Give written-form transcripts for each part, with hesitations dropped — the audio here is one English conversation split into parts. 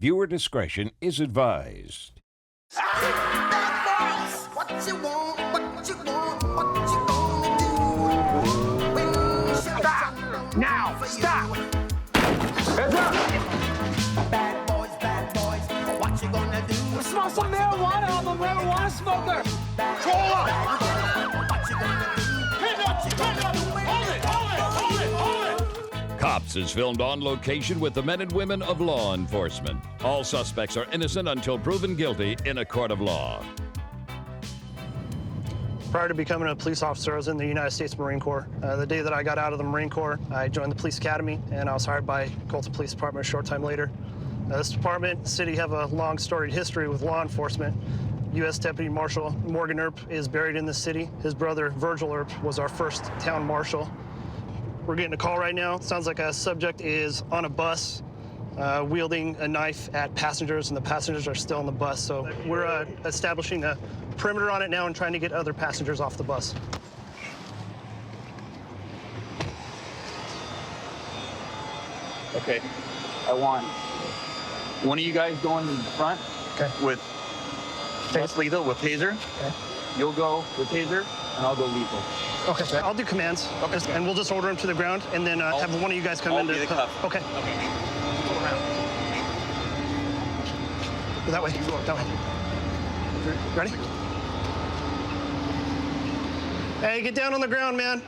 Viewer discretion is advised. What you want, what you want, what you gonna do when you Stop! Now! Stop! Heads up! Bad boys, what you gonna do? Smell some marijuana. I'm a marijuana smoker. Roll up! What you gonna do? Cops is filmed on location with the men and women of law enforcement. All suspects are innocent until proven guilty in a court of law. Prior to becoming a police officer, I was in the United States Marine Corps. The day that I got out of the Marine Corps, I joined the police academy, and I was hired by Colton Police Department a short time later. This department, city, have a long storied history with law enforcement. U.S. Deputy Marshal Morgan Earp is buried in the city. His brother, Virgil Earp, was our first town marshal. We're getting a call right now. Sounds like a subject is on a bus, wielding a knife at passengers, and the passengers are still on the bus. So we're establishing a perimeter on it now and trying to get other passengers off the bus. Okay, I want one of you guys going in the front with less lethal, with taser. Okay. You'll go with taser, and I'll go lethal. Okay, I'll do commands. Okay. And we'll just order them to the ground, and then have one of you guys come in to be the cuff. Okay. Go around. Go that way. That way. Ready? Hey, get down on the ground, man.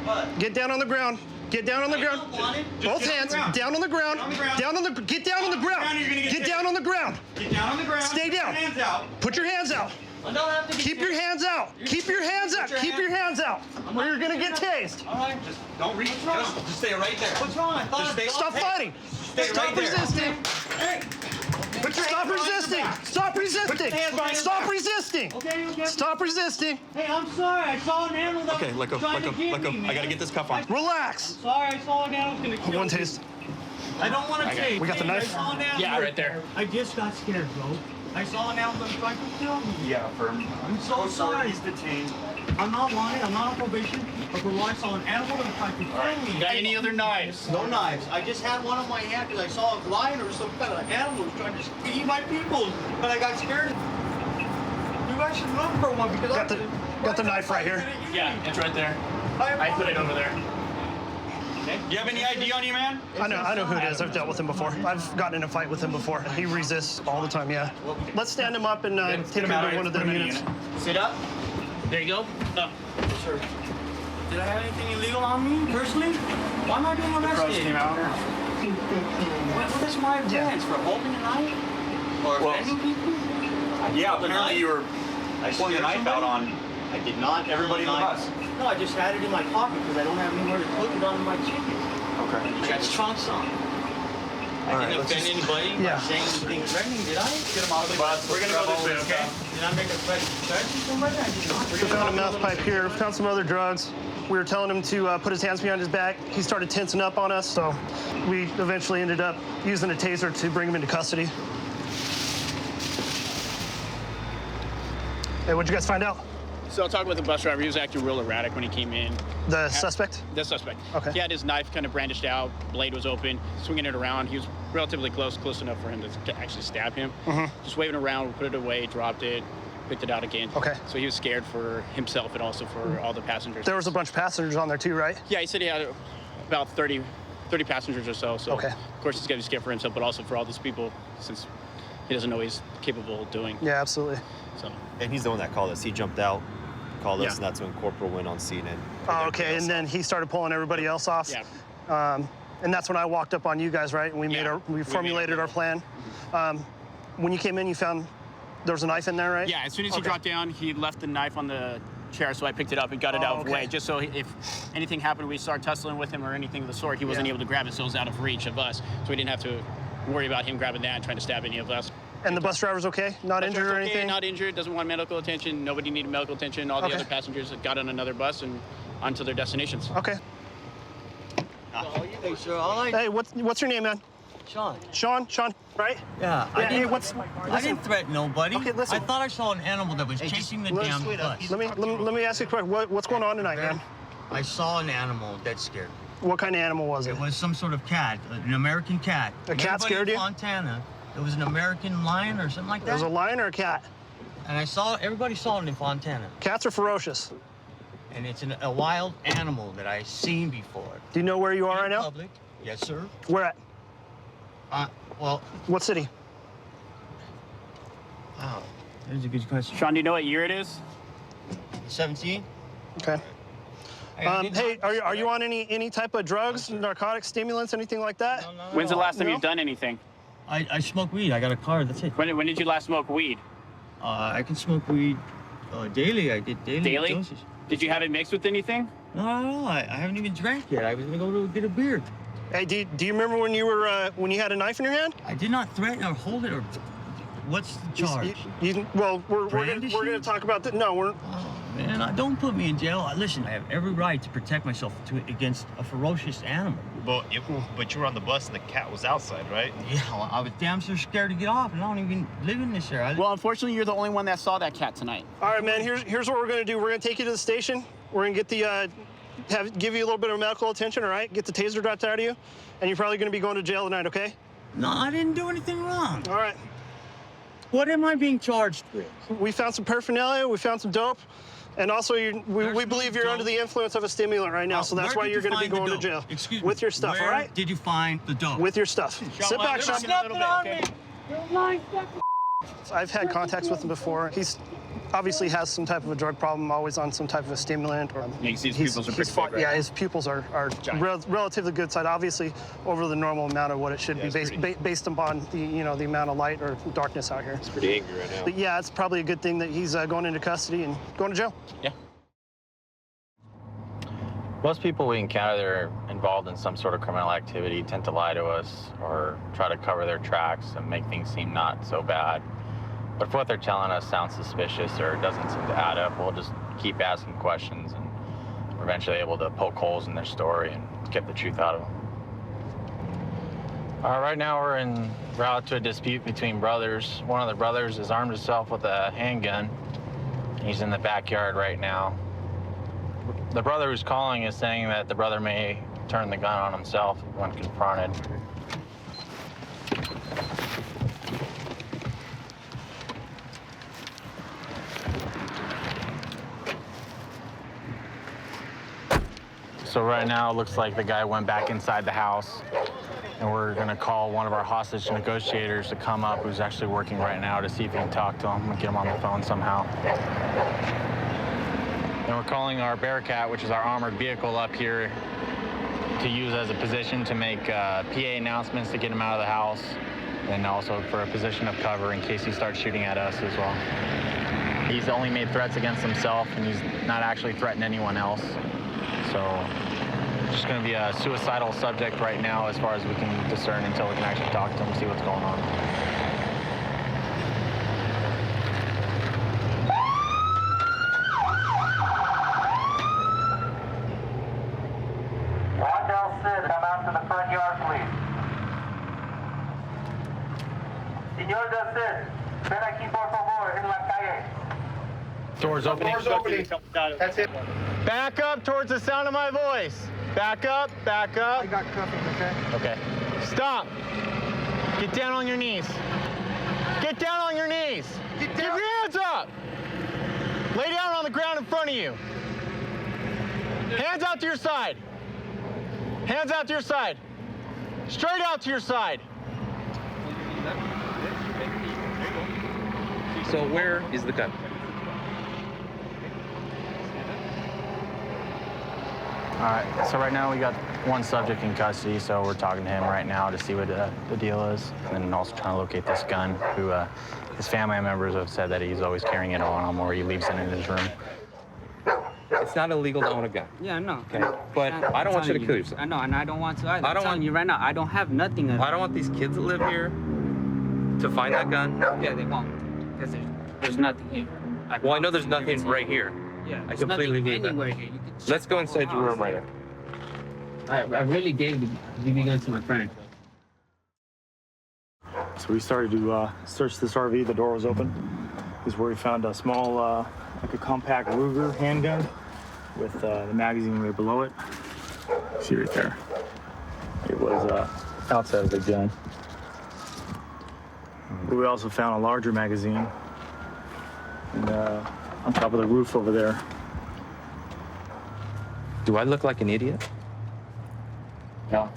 What? Get down on the ground. Get down on the ground. don't want it. Both Just hands. get on the ground. Down on the ground. Get on the ground. Down on the. Get down on the ground. You're gonna Get down on the ground. Get down on the ground. Stay down. Put your hands out. Put your hands out. I don't have to get Keep your hands out. Keep your hands out. Keep your hands out. Or you're gonna get tased. All right, just don't reach. Just stay right there. What's wrong? I thought Just stop fighting. Stay Stop right there. resisting. Hey, put your Stop hands behind your resisting. back. Stop resisting. Put your hands behind your Stop back. resisting. Okay. Stop resisting. Hey, I'm sorry. I saw an animal that Okay, was trying to get me, man. I gotta get this cuff on. Relax. Sorry, I saw an animal was gonna kill One me. taste. I don't want to taste. We got the Hey, knife? I saw an animal. Yeah, right there. I just got scared, bro. I saw an animal that was trying to kill me. Yeah, firm. I'm so sorry. detained. I'm not lying. I'm not on probation. But for I saw an animal that was trying to kill me. Got any other knives? No knives. I just had one on my hand because I saw a lion or some kind of animal was trying to eat my people, and I got scared. You guys should look for one because Got the knife right here. Yeah, it's right there. I put it over there. Okay. You have any ID on you, man? I know who it is. I've dealt with him before. I've gotten in a fight with him before. He resists all the time, yeah. Let's stand him up and take him to one of the units. Sit up. There you go. Up. Sure. Did I have anything illegal on me personally? Why am I being arrested? What is my offense? For holding a knife? Or offending people? Yeah, apparently you were pulling a knife out on I did not. everybody in the bus. No, I just had it in my pocket because I don't have anywhere to put it on my chicken. Okay. I got trunks on. I didn't offend anybody by saying anything threatening, did I? Get him out of the bus. We're gonna go this way, okay? Did I make a threat to somebody? I did not. We found a mouth pipe here. We found some other drugs. We were telling him to put his hands behind his back. He started tensing up on us, so we eventually ended up using a taser to bring him into custody. Hey, what'd you guys find out? So talking with the bus driver, he was acting real erratic when he came in. The suspect? The suspect. Okay. He had his knife kind of brandished out, blade was open, swinging it around. He was relatively close enough for him to actually stab him. Just waving around, put it away, dropped it, picked it out again. Okay. So he was scared for himself and also for all the passengers. There was a bunch of passengers on there too, right? Yeah, he said he had about 30 passengers or so. So Okay. of course he's got to be scared for himself, but also for all these people since he doesn't know what he's capable of doing. Yeah, absolutely. So. And he's the one that called us. He jumped out, called us, Yeah. and that's when Corporal went on scene. And Oh, okay, and then he started pulling everybody else off. Yeah. And that's when I walked up on you guys, right? And we formulated our plan. When you came in, you found there was a knife in there, right? Yeah, as soon as he dropped down, he left the knife on the chair, so I picked it up and got it out of the way, just so if anything happened, we started tussling with him or anything of the sort, he wasn't able to grab it, so it was out of reach of us. So we didn't have to worry about him grabbing that and trying to stab any of us. And the bus driver's okay? Not injured or anything? Not injured, doesn't want medical attention, nobody needed medical attention. All the other passengers got on another bus and onto their destinations. Okay. Hey, sir, all right. Hey, what's your name, man? Sean, Sean, right? Yeah, Hey, I didn't threaten nobody. Okay, listen. I thought I saw an animal that was chasing the damn bus. Let me ask you a question. What's going on tonight, man? I saw an animal that scared me. What kind of animal was it? It was some sort of cat, an American cat. A cat scared you? In Fontana, it was an American lion or something like that. It was a lion or a cat? And everybody saw it in Fontana. Cats are ferocious. And it's a wild animal that I've seen before. Do you know where you are right now? Public. Yes, sir. Where at? Well, What city? wow, that's a good question. Sean, do you know what year it is? 17? Okay. Hey, are you on any type of drugs, narcotics, stimulants, anything like that? No, When's the last time No? you've done anything? I smoke weed. I got a car. That's it. When did you last smoke weed? I can smoke weed daily. I get daily Daily? doses. Did you have it mixed with anything? No, I haven't even drank yet. I was gonna go to get a beer. Hey, do you remember when you were when you had a knife in your hand? I did not threaten or hold it or. What's the charge? Well, we're Brandishing? gonna talk about that. No, we're. Oh man, don't put me in jail. Listen, I have every right to protect myself against a ferocious animal. But you were on the bus and the cat was outside, right? Yeah, well, I was damn sure scared to get off, and I don't even live in this area. Well, unfortunately, you're the only one that saw that cat tonight. All right, man. Here's what we're gonna do. We're gonna take you to the station. We're gonna get the give you a little bit of medical attention. All right, get the taser dropped out of you, and you're probably gonna be going to jail tonight. Okay? No, I didn't do anything wrong. All right. What am I being charged with? We found some paraphernalia. We found some dope. And also, we believe you're under the influence of a stimulant right now, so that's why you're going to be going to jail. Excuse me. With your stuff, Where all right? Did you find the dope? With your stuff. Sit back, Sean. I've had contacts with him before. He's obviously has some type of a drug problem, always on some type of a stimulant. Or Yeah, you see his pupils are pretty big right yeah, now. his pupils are relatively good side, obviously over the normal amount of what it should be based upon the the amount of light or darkness out here. It's pretty angry right now. But yeah, it's probably a good thing that he's going into custody and going to jail. Yeah. Most people we encounter that are involved in some sort of criminal activity tend to lie to us or try to cover their tracks and make things seem not so bad. But if what they're telling us sounds suspicious or doesn't seem to add up, we'll just keep asking questions and we're eventually able to poke holes in their story and get the truth out of them. Right now we're en route to a dispute between brothers. One of the brothers has armed himself with a handgun. He's in the backyard right now. The brother who's calling is saying that the brother may turn the gun on himself when confronted. So right now it looks like the guy went back inside the house, and we're gonna call one of our hostage negotiators to come up, who's actually working right now, to see if he can talk to him and get him on the phone somehow. And we're calling our Bearcat, which is our armored vehicle, up here to use as a position to make PA announcements to get him out of the house, and also for a position of cover in case he starts shooting at us as well. He's only made threats against himself, and he's not actually threatened anyone else. So it's just going to be a suicidal subject right now as far as we can discern until we can actually talk to him and see what's going on. Come out to the front yard, please. Señor del Cid, ven aquí por favor en la calle. Doors opening. Doors opening. That's it. Back up towards the sound of my voice. Back up, back up. I got cuffing, okay? Okay. Stop. Get down on your knees. Get down on your knees. Get Keep down. your hands up. Lay down on the ground in front of you. Hands out to your side. Hands out to your side. Straight out to your side. So where is the gun? All right, so right now we got one subject in custody, so we're talking to him right now to see what the deal is, and then also trying to locate this gun, who his family members have said that he's always carrying it on him or he leaves it in his room. It's not illegal to own a gun. Yeah, no. Okay, but I don't want you to kill yourself. I know, and I don't want to either. I don't want you right now. I don't have nothing. I don't want these kids that live here to find that gun. Yeah, they won't, because there's nothing here. Well, I know there's nothing right here. Yeah, I there's completely nothing need anywhere that. here. You can Let's go inside your room right now. I really gave the gun to my friend. So we started to search this RV. The door was open. This is where we found a small, like a compact Ruger handgun with the magazine right below it. See right there. It was outside of the gun. We also found a larger magazine and, on top of the roof over there. Do I look like an idiot? No.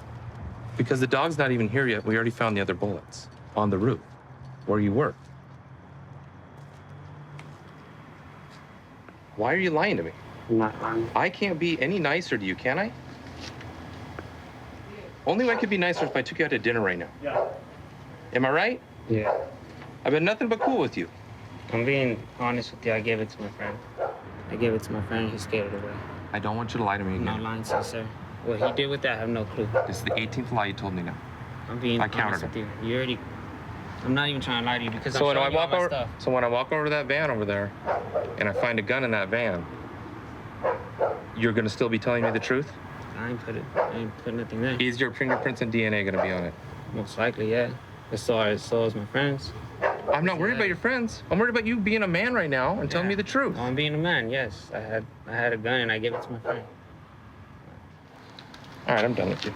Because the dog's not even here yet. We already found the other bullets on the roof where you work. Why are you lying to me? I'm not lying. I can't be any nicer to you, can I? Only way I could be nicer if I took you out to dinner right now. Yeah. Am I right? Yeah. I've been nothing but cool with you. I'm being honest with you. I gave it to my friend. I gave it to my friend. He scared it away. I don't want you to lie to me I'm again. not lying to you, sir. What he did with that, I have no clue. This is the 18th lie you told me now. I'm being I counted honest with you. You already... I'm not even trying to lie to you because So I'm when I showing you all walk my over, stuff. so when I walk over to that van over there, and I find a gun in that van, you're gonna still be telling me the truth? I ain't put nothing there. Is your fingerprints and DNA gonna be on it? Most likely, yeah. So is my friends. I'm not worried about your friends. I'm worried about you being a man right now and telling me the truth. No, I'm being a man. Yes, I had a gun and I gave it to my friend. All right, I'm done with you.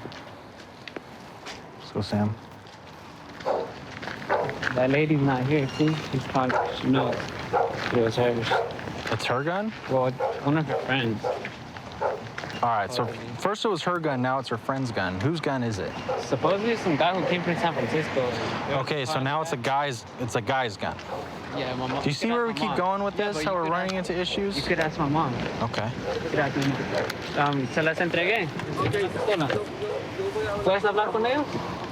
Let's go, Sam. That lady's not here. See, she's probably she knows it was hers. It's her gun? Well, one of her friends. All right, so first it was her gun, now it's her friend's gun. Whose gun is it? Supposedly some guy who came from San Francisco. Okay, so now it's a guy's gun. Yeah, my mom. Do you see where we keep going with this? How we're running into issues? You could ask my mom. Okay. You could ask my mom. Se las entregué. ¿Puedes hablar con ellos?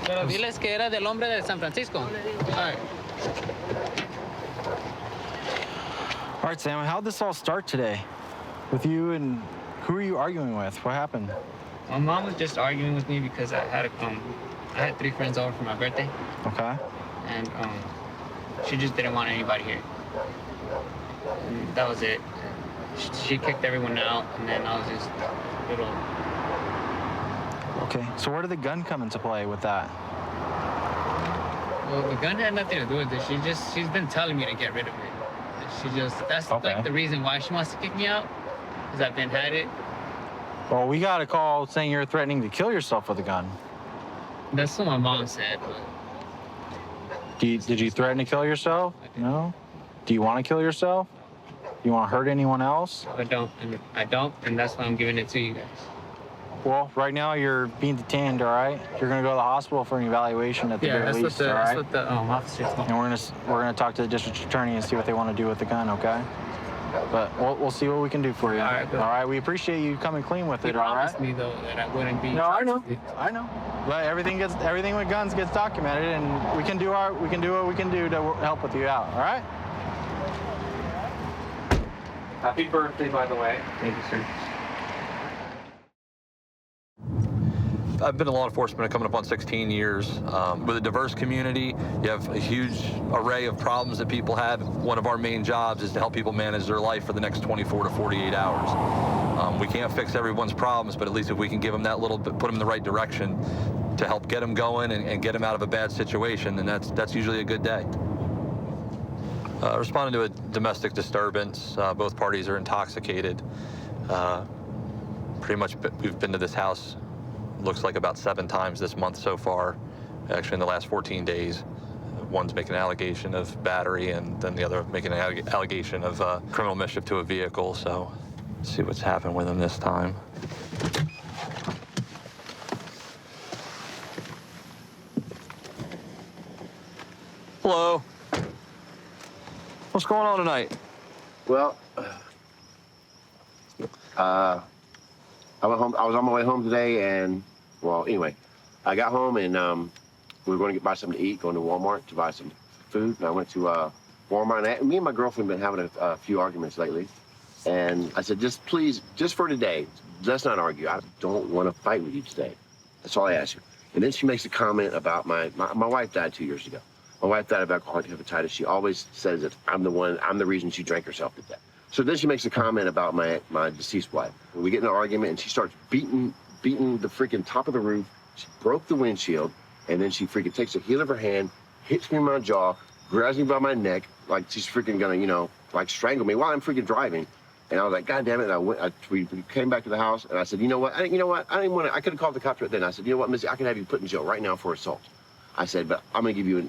Pero diles que era del hombre de San Francisco. All right. All right, Sam, how'd this all start today? With you and who are you arguing with? What happened? My mom was just arguing with me because I had 3 friends over for my birthday. Okay. And she just didn't want anybody here. And that was it. She kicked everyone out, and then I was just a little... Okay, so where did the gun come into play with that? Well, the gun had nothing to do with it. She's been telling me to get rid of it. That's like the reason why she wants to kick me out, because I've been had it. Well, we got a call saying you're threatening to kill yourself with a gun. That's what my mom said, but... Did you threaten to kill yourself? No? Do you want to kill yourself? Do you want to hurt anyone else? I don't, and that's why I'm giving it to you guys. Well, right now you're being detained, all right? You're gonna go to the hospital for an evaluation at the very least, all right? That's what the officer told me. And we're gonna talk to the district attorney and see what they want to do with the gun, okay? But we'll see what we can do for you. All right, good. All right, we appreciate you coming clean with it, all right? You promised me though that I wouldn't be. No, I know. But everything with guns gets documented, and we can do what we can do to help with you out, all right? Happy birthday, by the way. Thank you, sir. I've been in law enforcement coming up on 16 years. With a diverse community, you have a huge array of problems that people have. One of our main jobs is to help people manage their life for the next 24 to 48 hours. We can't fix everyone's problems, but at least if we can give them that little bit, put them in the right direction to help get them going and get them out of a bad situation, then that's usually a good day. Responding to a domestic disturbance, both parties are intoxicated. Pretty much we've been to this house, looks like about 7 times this month so far, actually in the last 14 days. One's making an allegation of battery, and then the other making an allegation of criminal mischief to a vehicle, so let's see what's happened with him this time. Hello. What's going on tonight? Well, I went home. I was on my way home today, and well, anyway, I got home and we were going to buy something to eat. Going to Walmart to buy some food, and I went to Walmart. And me and my girlfriend have been having a few arguments lately, and I said, just please, just for today, let's not argue. I don't want to fight with you today. That's all I asked her. And then she makes a comment about my wife died 2 years ago. My wife died of alcoholic hepatitis. She always says that I'm the reason she drank herself to death. So then she makes a comment about my deceased wife. We get in an argument, and she starts beating the freaking top of the roof. She broke the windshield, and then she freaking takes the heel of her hand, hits me in my jaw, grabs me by my neck, like she's freaking gonna, like strangle me while I'm freaking driving. And I was like, God damn it. And we came back to the house, and I said, you know what? I didn't want to, I could have called the cops right then. I said, you know what, Missy, I can have you put in jail right now for assault. I said, but I'm going to give you,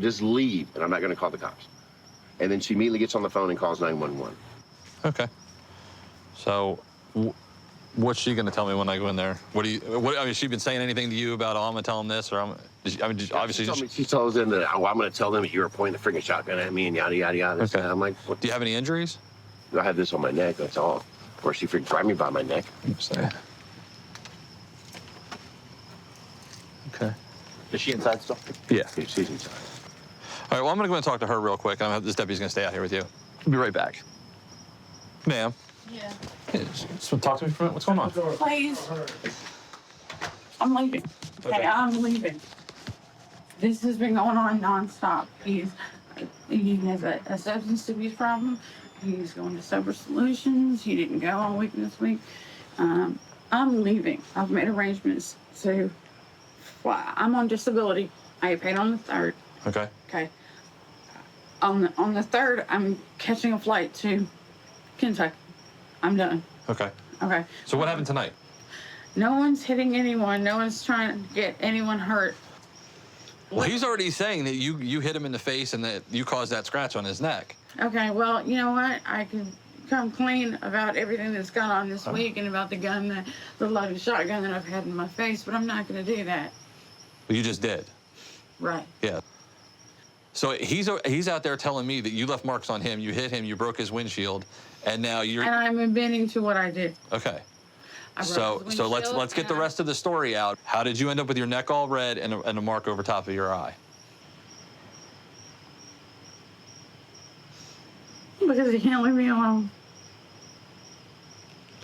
just leave, and I'm not going to call the cops. And then she immediately gets on the phone and calls 911. Okay. So, what's she going to tell me when I go in there? I mean, has she been saying anything to you about, oh, I'm going to tell them this, or obviously... She told them that, oh, I'm going to tell them that you were pointing the freaking shotgun at me and yada, yada, yada. Okay. And I'm like, what? Do you have any injuries? I have this on my neck, that's all. Of course, she freaking grabbed me by my neck. Okay. Is she inside still? Yeah. She's inside. All right, well, I'm going to go and talk to her real quick. This deputy's going to stay out here with you. I'll be right back. Ma'am. Yeah. Just want to talk to me for a minute? What's going on? Please. I'm leaving. Okay, I'm leaving. This has been going on nonstop. He has a substance abuse problem. He's going to Sober Solutions. He didn't go all week this week. I'm leaving. I've made arrangements to fly. I'm on disability. I get paid on the 3rd. Okay. Okay. On the 3rd, I'm catching a flight to Kentucky. I'm done. Okay. Okay. So what happened tonight? No one's hitting anyone. No one's trying to get anyone hurt. Well, he's already saying that you hit him in the face and that you caused that scratch on his neck. Okay, well, you know what? I can come clean about everything that's gone on this week and about the gun, the loaded shotgun that I've had in my face, but I'm not going to do that. Well, you just did. Right. Yeah. So he's out there telling me that you left marks on him, you hit him, you broke his windshield, and now you're... And I'm admitting to what I did. Okay. So let's get the rest of the story out. How did you end up with your neck all red and a mark over top of your eye? Because he can't leave me alone.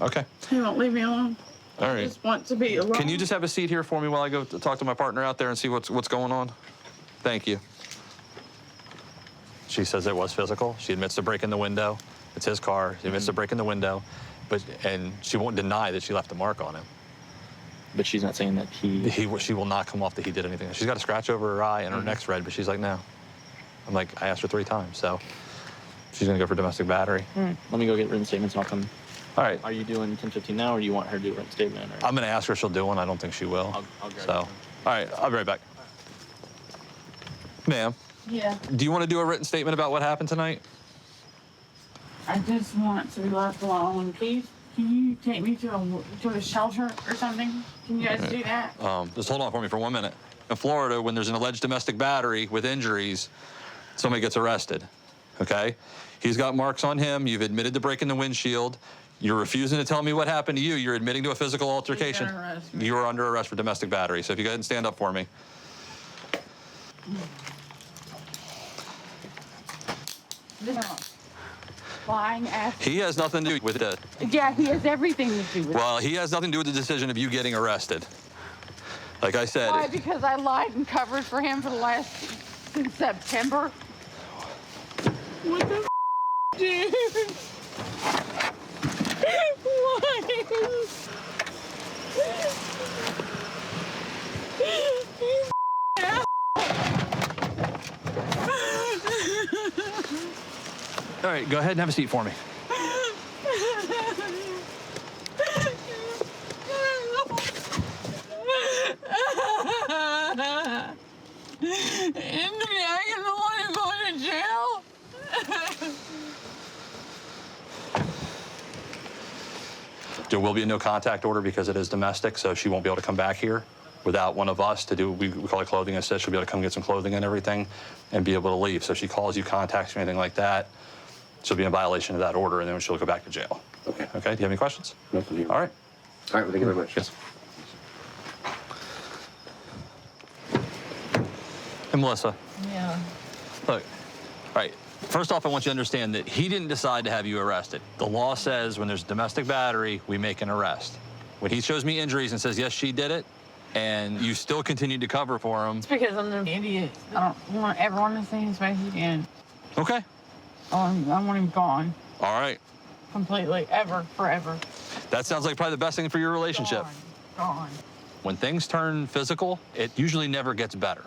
Okay. He won't leave me alone. All right. I just want to be alone. Can you just have a seat here for me while I go to talk to my partner out there and see what's going on? Thank you. She says it was physical. She admits to breaking the window. It's his car. She admits to breaking the window. And she won't deny that she left a mark on him. But she's not saying that she will not come off that he did anything. She's got a scratch over her eye and her neck's red, but she's like, no. I'm like, I asked her 3 times, so she's gonna go for domestic battery. Let me go get written statements and I'll come. All right. Are you doing 1015 now, or do you want her to do a written statement? Or? I'm gonna ask her if she'll do one. I don't think she will. I'll grab so, all right, I'll be right back. Ma'am. Yeah. Do you want to do a written statement about what happened tonight? I just want to be left alone. Please, can you take me to a shelter or something? Can you guys do that? Just hold on for me for 1 minute. In Florida, when there's an alleged domestic battery with injuries, somebody gets arrested, okay? He's got marks on him. You've admitted to breaking the windshield. You're refusing to tell me what happened to you. You're admitting to a physical altercation. You are under arrest for domestic battery. So if you go ahead and stand up for me. Lying ass. He has nothing to do with it. Yeah, he has everything to do with it. Well, he has nothing to do with the decision of you getting arrested. Like I said. Why? Because I lied and covered for him since September. What the dude? Why? All right, go ahead and have a seat for me. There will be a no contact order because it is domestic, so she won't be able to come back here without one of us to do, we call it clothing assist. She'll be able to come get some clothing and everything and be able to leave. So if she calls you, contacts you, anything like that, she'll be in violation of that order, and then she'll go back to jail. Okay. Okay, do you have any questions? No. All right. All right, well, thank you very much. Yes. And Melissa. Yeah. Look, all right, first off, I want you to understand that he didn't decide to have you arrested. The law says when there's domestic battery, we make an arrest. When he shows me injuries and says, yes, she did it, and you still continue to cover for him. It's because I'm an idiot. I don't want everyone to see his face again. Okay. I want him gone. All right. Completely, ever, forever. That sounds like probably the best thing for your relationship. Gone. When things turn physical, it usually never gets better.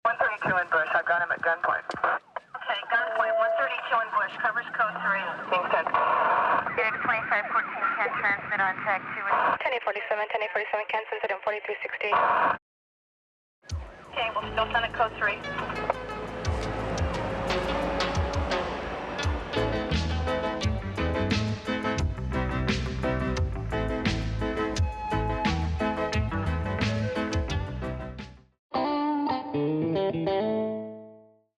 132 in Bush. I've got him at gunpoint. Okay, gunpoint. 132 in Bush. Covers code 3. Being sent. transmit on tag 2. 1047, 1047, cancel incident 4360. Okay, we'll still send a code 3.